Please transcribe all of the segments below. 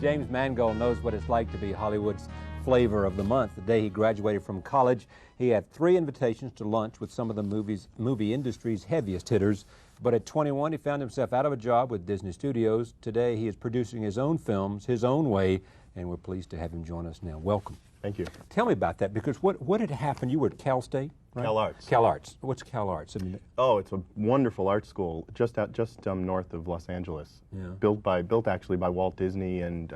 James Mangold knows what it's like to be Hollywood's flavor of the month. The day he graduated from college, he had 3 invitations to lunch with some of the movie industry's heaviest hitters. But at 21, he found himself out of a job with Disney Studios. Today, he is producing his own films, his own way, and we're pleased to have him join us now. Welcome. Thank you. Tell me about that, because what had happened? You were at Cal State, right? Cal Arts. Cal Arts. What's Cal Arts? I mean, oh, it's a wonderful art school just north of Los Angeles. Yeah. Built actually by Walt Disney and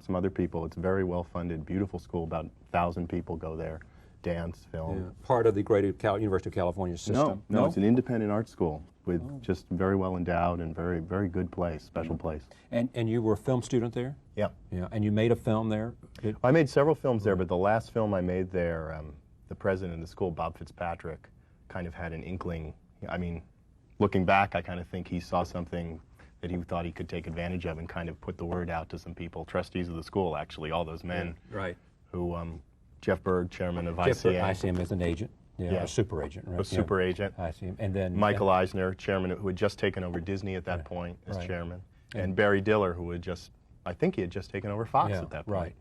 some other people. It's very well funded, beautiful school. About 1,000 people go there. Dance, film. Yeah. Part of the great University of California system. No, it's an independent art school with just very well endowed and very good place, special place. And you were a film student there? Yeah. Yeah. And you made a film there? I made several films there, but the last film I made there, the president of the school, Bob Fitzpatrick, kind of had an inkling. I mean, looking back, I kind of think he saw something that he thought he could take advantage of and kind of put the word out to some people, trustees of the school, actually, all those men. Yeah, right. Who, Jeff Berg, chairman of Jeff ICA. I see him as an agent. Yeah, a super agent, right? A super agent. I see him. And then Michael Eisner, chairman, who had just taken over Disney at that point as chairman. And Barry Diller, who had just, I think he had just taken over Fox at that point. Right.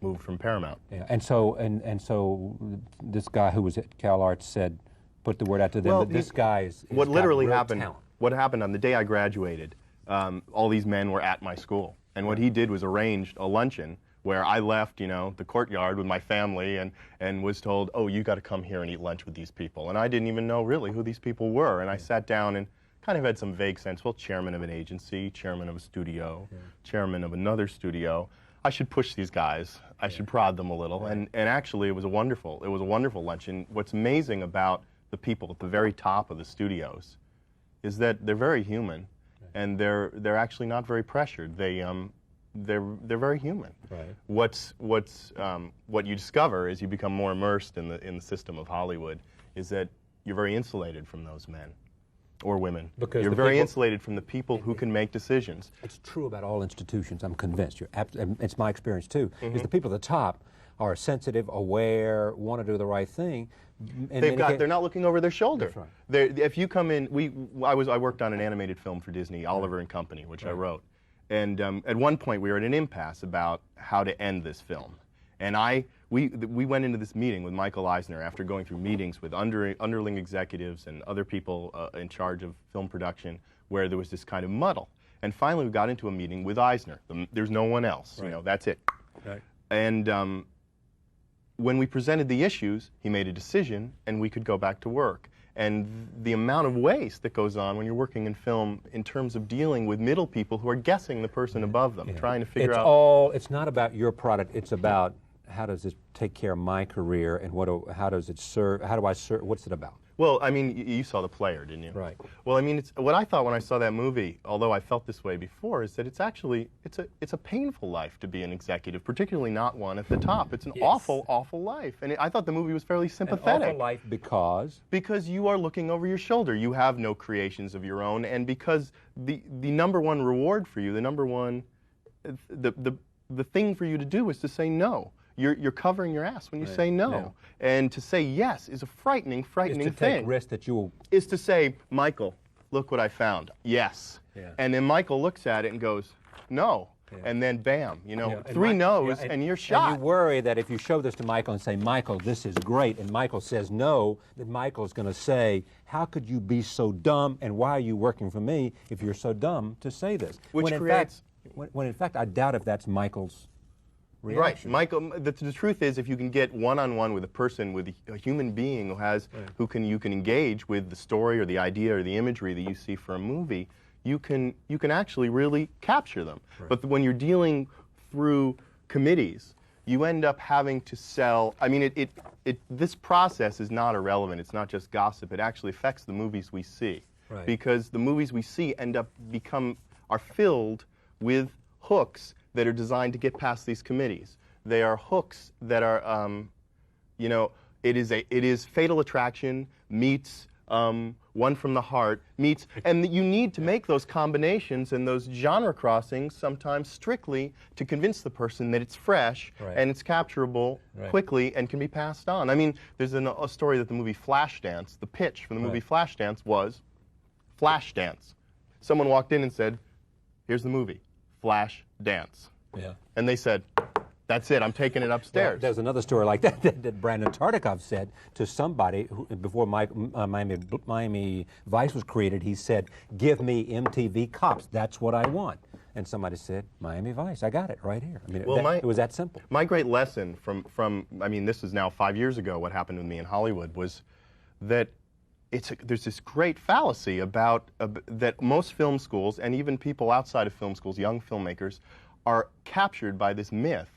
Moved from Paramount. Yeah. And so this guy who was at Cal Arts said, put the word out to them that this guy is what literally happened. Talent. What happened on the day I graduated? All these men were at my school, and what he did was arranged a luncheon where I left, the courtyard with my family and was told, oh, you got to come here and eat lunch with these people. And I didn't even know really who these people were. And I sat down and kind of had some vague sense, well, chairman of an agency, chairman of a studio, chairman of another studio. I should push these guys. I should prod them a little. And actually, it was a wonderful lunch. And what's amazing about the people at the very top of the studios is that they're very human, and they're actually not very pressured. They're very human. Right. What you discover as you become more immersed in the system of Hollywood is that you're very insulated from those men or women. Because you're very insulated from the people who can make decisions. It's true about all institutions. I'm convinced. It's my experience too. Is the people at the top are sensitive, aware, want to do the right thing. They're not looking over their shoulder. That's right. If you come in, I worked on an animated film for Disney, Oliver and Company, which I wrote. And at one point, we were at an impasse about how to end this film. And we went into this meeting with Michael Eisner after going through meetings with underling executives and other people in charge of film production, where there was this kind of muddle. And finally, we got into a meeting with Eisner. There's no one else. Right. That's it. Right. And when we presented the issues, he made a decision, and we could go back to work. And the amount of waste that goes on when you're working in film in terms of dealing with middle people who are guessing the person above them, trying to figure out... It's not about your product, it's about how does it take care of my career, and how does it serve, how do I serve, what's it about? Well, I mean, you saw The Player, didn't you? Right. Well, I mean, what I thought when I saw that movie, although I felt this way before, is that it's actually, it's a painful life to be an executive, particularly not one at the top. It's an awful, awful life. And I thought the movie was fairly sympathetic. An awful life because? Because you are looking over your shoulder. You have no creations of your own, and because the number one reward for you, the number one, the thing for you to do is to say no. You're covering your ass when you say no. Yeah. And to say yes is a frightening thing. To take risks that you will... Is to say, Michael, look what I found. Yes. Yeah. And then Michael looks at it and goes, no. Yeah. And then bam, 3 no's and you're shot. And you worry that if you show this to Michael and say, Michael, this is great, and Michael says no, then Michael's going to say, how could you be so dumb, and why are you working for me if you're so dumb to say this? Which creates... When in fact, I doubt if that's Michael's reaction. Right, Michael. The truth is, if you can get one-on-one with a person, with a human being you can engage with the story or the idea or the imagery that you see for a movie, you can actually really capture them. Right. But when you're dealing through committees, you end up having to sell. I mean, this process is not irrelevant. It's not just gossip. It actually affects the movies we see, because the movies we see are filled with hooks that are designed to get past these committees. They are hooks that are, it is Fatal Attraction meets One from the Heart meets, and you need to make those combinations and those genre crossings sometimes strictly to convince the person that it's fresh and it's capturable quickly and can be passed on. I mean, there's a story that the movie Flashdance, the pitch for the movie Flashdance was Flashdance. Someone walked in and said, here's the movie, Flashdance. Yeah. And they said, that's it, I'm taking it upstairs. Well, there's another story like that that Brandon Tartikoff said to somebody who, before Miami Vice was created. He said, give me MTV Cops, that's what I want. And somebody said, Miami Vice, I got it right here. I mean, Well, it was that simple. My great lesson from I mean, this is now 5 years ago, what happened with me in Hollywood, was that there's this great fallacy about that most film schools, and even people outside of film schools, young filmmakers, are captured by this myth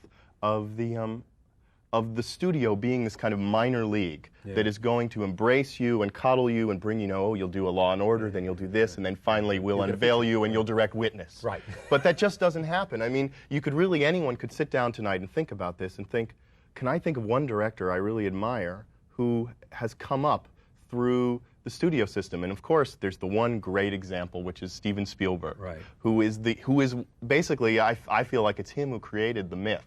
of the studio being this kind of minor league that is going to embrace you and coddle you and bring you, oh, you'll do a Law and Order, then you'll do this, and then finally we'll unveil you and you'll direct Witness. Right. But that just doesn't happen. I mean, anyone could sit down tonight and think about this and think, can I think of one director I really admire who has come up through the studio system? And of course, there's the one great example, which is Steven Spielberg, right, who is basically, I feel like it's him who created the myth.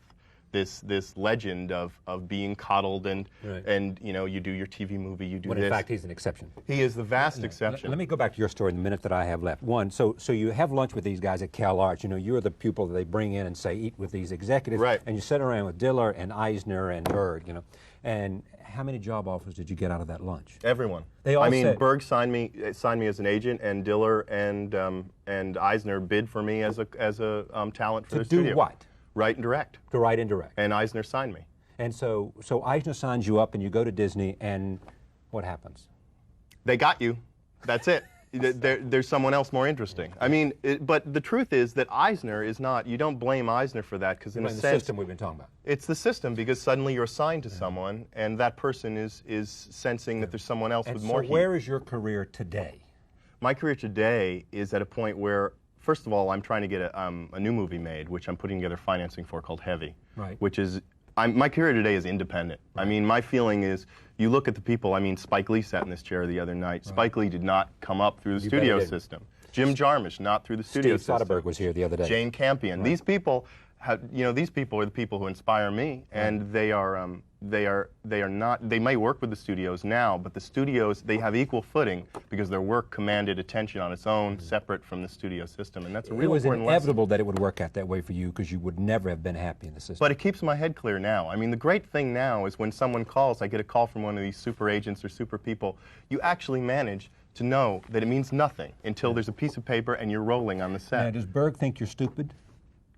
This legend of being coddled and you do your TV movie, you do when this. In fact, he's an exception. He is the vast exception. Let me go back to your story in the minute that I have left. One, so you have lunch with these guys at Cal Arts. You know, you're the pupil that they bring in and say, eat with these executives. Right. And you sit around with Diller and Eisner and Berg, you know. And how many job offers did you get out of that lunch? Everyone. They all said, Berg signed me as an agent, and Diller and Eisner bid for me as a talent for the studio. To do what? Write and direct. To write and direct. And Eisner signed me. And so Eisner signs you up and you go to Disney, and what happens? They got you. That's it. There's someone else more interesting. I mean, but the truth is that Eisner is not, you don't blame Eisner for that, because in a sense, the system we've been talking about. It's the system, because suddenly you're assigned to someone, and that person is sensing that there's someone else with more heat. So where is your career today? My career today is at a point where, first of all, I'm trying to get a new movie made, which I'm putting together financing for, called Heavy. Right. Which is, my career today is independent. Right. I mean, my feeling is, you look at the people, I mean, Spike Lee sat in this chair the other night. Right. Spike Lee did not come up through the studio system. Jim Jarmusch, not through the studio system. Steve Soderbergh was here the other day. Jane Campion. Right. These people these people are the people who inspire me, and they are not, they may work with the studios now, but the studios, they have equal footing because their work commanded attention on its own, separate from the studio system, and that's a real important lesson. It was inevitable that it would work out that way for you, because you would never have been happy in the system. But it keeps my head clear now. I mean, the great thing now is when someone calls, I get a call from one of these super agents or super people, you actually manage to know that it means nothing until there's a piece of paper and you're rolling on the set. Now, does Berg think you're stupid?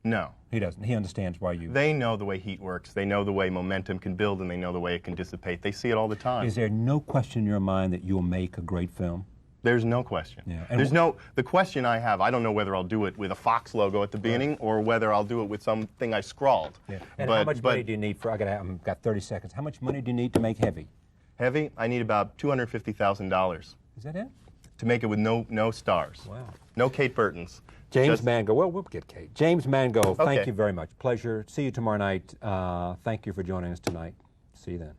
No. He doesn't. He understands why you... They know the way heat works. They know the way momentum can build, and they know the way it can dissipate. They see it all the time. Is there no question in your mind that you'll make a great film? There's no question. Yeah. The question I have, I don't know whether I'll do it with a Fox logo at the beginning or whether I'll do it with something I scrawled. Yeah. And how much money do you need for, I've got 30 seconds. How much money do you need to make Heavy? Heavy? I need about $250,000. Is that it? To make it with no stars. Wow. No Kate Burtons. James Mangold. Well, we'll get Kate. James Mangold, okay. Thank you very much. Pleasure. See you tomorrow night. Thank you for joining us tonight. See you then.